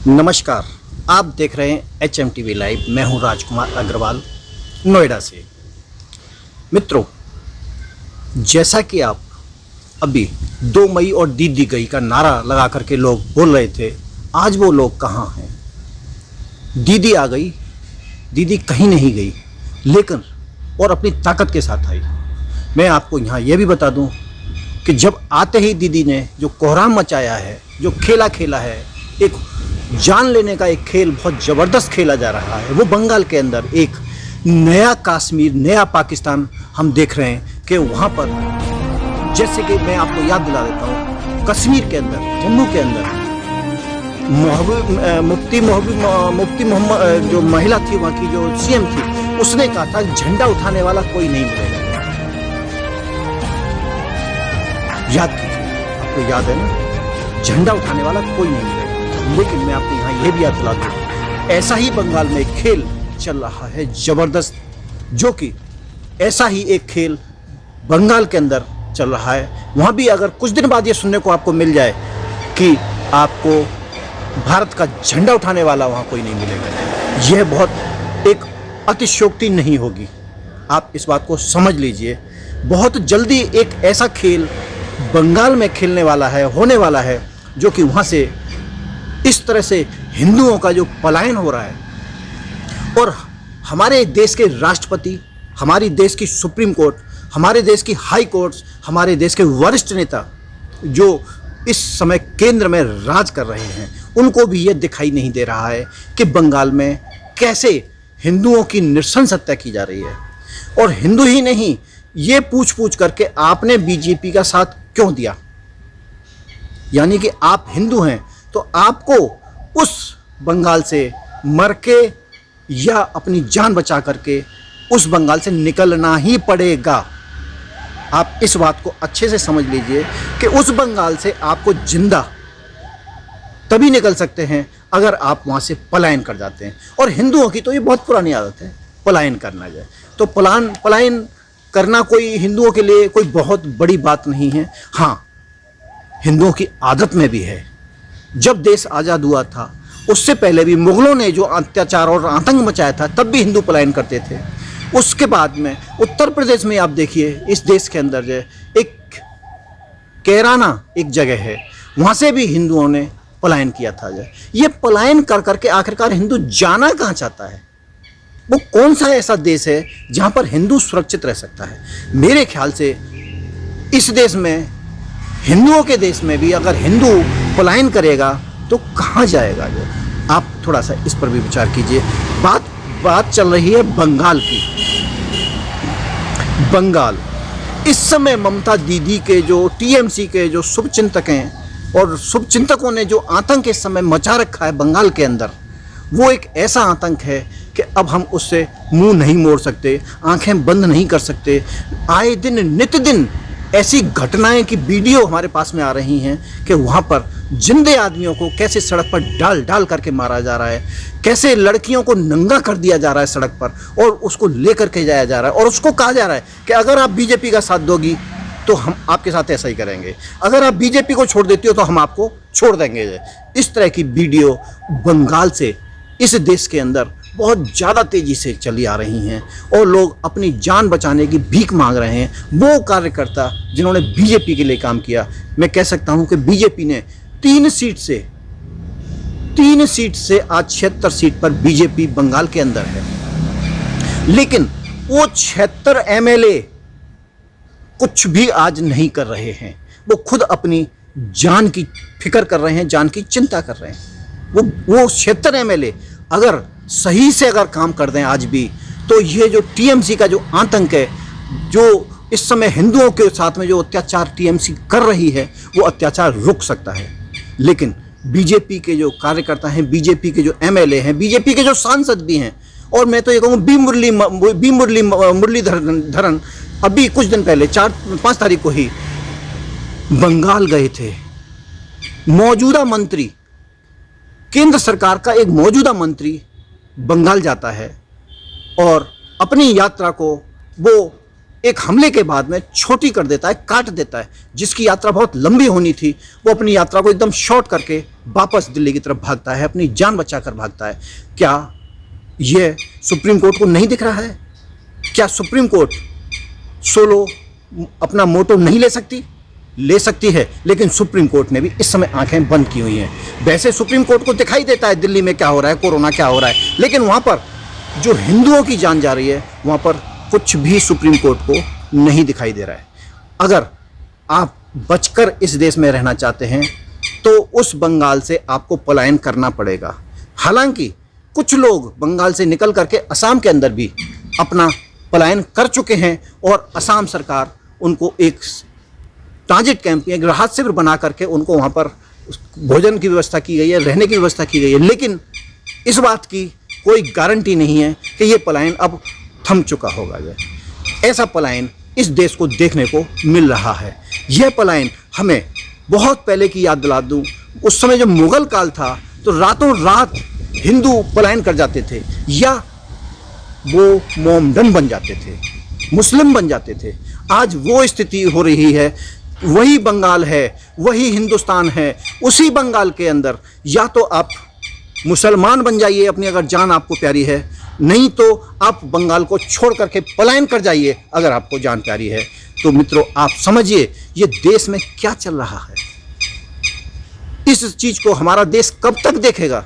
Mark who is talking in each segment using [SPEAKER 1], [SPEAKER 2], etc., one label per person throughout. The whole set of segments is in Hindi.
[SPEAKER 1] नमस्कार, आप देख रहे हैं HMTV लाइव। मैं हूं राजकुमार अग्रवाल, नोएडा से। मित्रों, जैसा कि आप अभी 2 मई और दीदी गई का नारा लगा करके लोग बोल रहे थे, आज वो लोग कहाँ हैं? दीदी आ गई, दीदी कहीं नहीं गई, लेकिन और अपनी ताकत के साथ आई। मैं आपको यहाँ ये भी बता दूँ कि जब आते ही दीदी ने जो कोहराम मचाया है, जो खेला खेला है, एक जान लेने का एक खेल बहुत ज़बरदस्त खेला जा रहा है। वो बंगाल के अंदर एक नया कश्मीर, नया पाकिस्तान हम देख रहे हैं कि वहाँ पर, जैसे कि मैं आपको याद दिला देता हूँ, कश्मीर के अंदर, जम्मू के अंदर मुफ्ती मोहम्मद जो महिला थी, वहाँ की जो CM थी, उसने कहा था झंडा उठाने वाला कोई नहीं मिलेगा। याद कीजिए, आपको याद है ना, झंडा उठाने वाला कोई नहीं मिलेगा। लेकिन मैं आपको यहाँ ये भी याद दिला दूँ, ऐसा ही बंगाल में एक खेल चल रहा है ज़बरदस्त, जो कि ऐसा ही एक खेल बंगाल के अंदर चल रहा है। वहाँ भी अगर कुछ दिन बाद ये सुनने को आपको मिल जाए कि आपको भारत का झंडा उठाने वाला वहाँ कोई नहीं मिलेगा, यह बहुत एक अतिशयोक्ति नहीं होगी। आप इस बात को समझ लीजिए। बहुत जल्दी एक ऐसा खेल बंगाल में खेलने वाला है, होने वाला है, जो कि वहाँ से इस तरह से हिंदुओं का जो पलायन हो रहा है, और हमारे देश के राष्ट्रपति, हमारी देश की सुप्रीम कोर्ट, हमारे देश की हाई कोर्ट्स, हमारे देश के वरिष्ठ नेता जो इस समय केंद्र में राज कर रहे हैं, उनको भी ये दिखाई नहीं दे रहा है कि बंगाल में कैसे हिंदुओं की नृशंस हत्या की जा रही है। और हिंदू ही नहीं, ये पूछ पूछ करके आपने बीजेपी का साथ क्यों दिया? यानी कि आप हिंदू हैं तो आपको उस बंगाल से मर के या अपनी जान बचा करके उस बंगाल से निकलना ही पड़ेगा। आप इस बात को अच्छे से समझ लीजिए कि उस बंगाल से आपको जिंदा तभी निकल सकते हैं अगर आप वहाँ से पलायन कर जाते हैं। और हिंदुओं की तो ये बहुत पुरानी आदत है, पलायन करना जाए तो पलायन करना कोई हिंदुओं के लिए कोई बहुत बड़ी बात नहीं है। हाँ, हिंदुओं की आदत में भी है। जब देश आज़ाद हुआ था, उससे पहले भी मुगलों ने जो अत्याचार और आतंक मचाया था, तब भी हिंदू पलायन करते थे। उसके बाद में उत्तर प्रदेश में आप देखिए, इस देश के अंदर जो एक कैराना एक जगह है, वहाँ से भी हिंदुओं ने पलायन किया था। ये पलायन कर करके आखिरकार हिंदू जाना कहाँ चाहता है? वो कौन सा ऐसा देश है जहाँ पर हिंदू सुरक्षित रह सकता है? मेरे ख्याल से इस देश में, हिंदुओं के देश में भी अगर हिंदू पलायन करेगा तो कहाँ जाएगा? आप थोड़ा सा इस पर भी विचार कीजिए। बात चल रही है बंगाल की। बंगाल इस समय ममता दीदी के जो TMC के जो शुभचिंतक हैं और शुभचिंतकों ने जो आतंक इस समय मचा रखा है बंगाल के अंदर, वो एक ऐसा आतंक है कि अब हम उससे मुंह नहीं मोड़ सकते, आंखें बंद नहीं कर सकते। आए दिन नित दिन ऐसी घटनाएं की वीडियो हमारे पास में आ रही हैं कि वहाँ पर जिंदे आदमियों को कैसे सड़क पर डाल करके मारा जा रहा है, कैसे लड़कियों को नंगा कर दिया जा रहा है सड़क पर, और उसको लेकर के जाया जा रहा है, और उसको कहा जा रहा है कि अगर आप बीजेपी का साथ दोगी तो हम आपके साथ ऐसा ही करेंगे, अगर आप बीजेपी को छोड़ देती हो तो हम आपको छोड़ देंगे। इस तरह की वीडियो बंगाल से इस देश के अंदर बहुत ज़्यादा तेज़ी से चली आ रही हैं, और लोग अपनी जान बचाने की भीख मांग रहे हैं। वो कार्यकर्ता जिन्होंने बीजेपी के लिए काम किया, मैं कह सकता हूं कि बीजेपी ने 3 सीट से आज 76 सीट पर बीजेपी बंगाल के अंदर है। लेकिन वो 76 MLA कुछ भी आज नहीं कर रहे हैं। वो खुद अपनी जान की फिक्र कर रहे हैं, जान की चिंता कर रहे हैं। वो 76 MLA अगर सही से अगर काम कर दें आज भी, तो ये जो TMC का जो आतंक है, जो इस समय हिंदुओं के साथ में जो अत्याचार TMC कर रही है, वो अत्याचार रुक सकता है। लेकिन बीजेपी के जो कार्यकर्ता हैं, बीजेपी के जो MLA हैं, बीजेपी के जो सांसद भी हैं, और मैं तो ये कहूँ बी मुरलीधरन अभी कुछ दिन पहले 4-5 तारीख को ही बंगाल गए थे। मौजूदा मंत्री, केंद्र सरकार का एक मौजूदा मंत्री बंगाल जाता है और अपनी यात्रा को वो एक हमले के बाद में छोटी कर देता है, काट देता है। जिसकी यात्रा बहुत लंबी होनी थी, वो अपनी यात्रा को एकदम शॉर्ट करके वापस दिल्ली की तरफ भागता है, अपनी जान बचाकर भागता है। क्या यह सुप्रीम कोर्ट को नहीं दिख रहा है? क्या सुप्रीम कोर्ट सोलो अपना मोटो नहीं ले सकती? ले सकती है, लेकिन सुप्रीम कोर्ट ने भी इस समय आंखें बंद की हुई हैं। वैसे सुप्रीम कोर्ट को दिखाई देता है दिल्ली में क्या हो रहा है, कोरोना क्या हो रहा है, लेकिन वहाँ पर जो हिंदुओं की जान जा रही है वहाँ पर कुछ भी सुप्रीम कोर्ट को नहीं दिखाई दे रहा है। अगर आप बचकर इस देश में रहना चाहते हैं तो उस बंगाल से आपको पलायन करना पड़ेगा। हालांकि कुछ लोग बंगाल से निकल करके असम के अंदर भी अपना पलायन कर चुके हैं और असम सरकार उनको एक ट्रांजिट कैंप, एक राहत शिविर बना करके उनको वहाँ पर भोजन की व्यवस्था की गई है, रहने की व्यवस्था की गई है। लेकिन इस बात की कोई गारंटी नहीं है कि ये पलायन अब थम चुका होगा। ऐसा पलायन इस देश को देखने को मिल रहा है। यह पलायन हमें बहुत पहले की याद दिला दूं, उस समय जब मुगल काल था तो रातों रात हिंदू पलायन कर जाते थे, या वो मोमडन बन जाते थे, मुस्लिम बन जाते थे। आज वो स्थिति हो रही है। वही बंगाल है, वही हिंदुस्तान है। उसी बंगाल के अंदर या तो आप मुसलमान बन जाइए अपनी, अगर जान आपको प्यारी है, नहीं तो आप बंगाल को छोड़ करके पलायन कर जाइए अगर आपको जान प्यारी है। तो मित्रों, आप समझिए ये देश में क्या चल रहा है। इस चीज को हमारा देश कब तक देखेगा?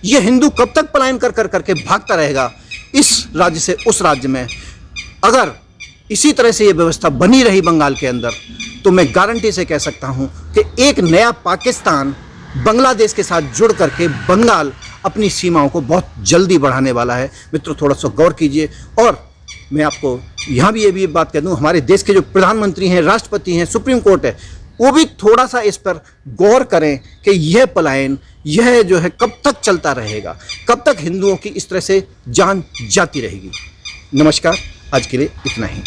[SPEAKER 1] ये हिंदू कब तक पलायन कर कर करके भागता रहेगा इस राज्य से उस राज्य में? अगर इसी तरह से ये व्यवस्था बनी रही बंगाल के अंदर, तो मैं गारंटी से कह सकता हूं कि एक नया पाकिस्तान बांग्लादेश के साथ जुड़ करके बंगाल अपनी सीमाओं को बहुत जल्दी बढ़ाने वाला है। मित्रों, थोड़ा सा गौर कीजिए। और मैं आपको यहाँ भी ये भी बात कह दूँ, हमारे देश के जो प्रधानमंत्री हैं, राष्ट्रपति हैं, सुप्रीम कोर्ट है, वो भी थोड़ा सा इस पर गौर करें कि यह पलायन, यह जो है कब तक चलता रहेगा, कब तक हिंदुओं की इस तरह से जान जाती रहेगी। नमस्कार, आज के लिए इतना ही।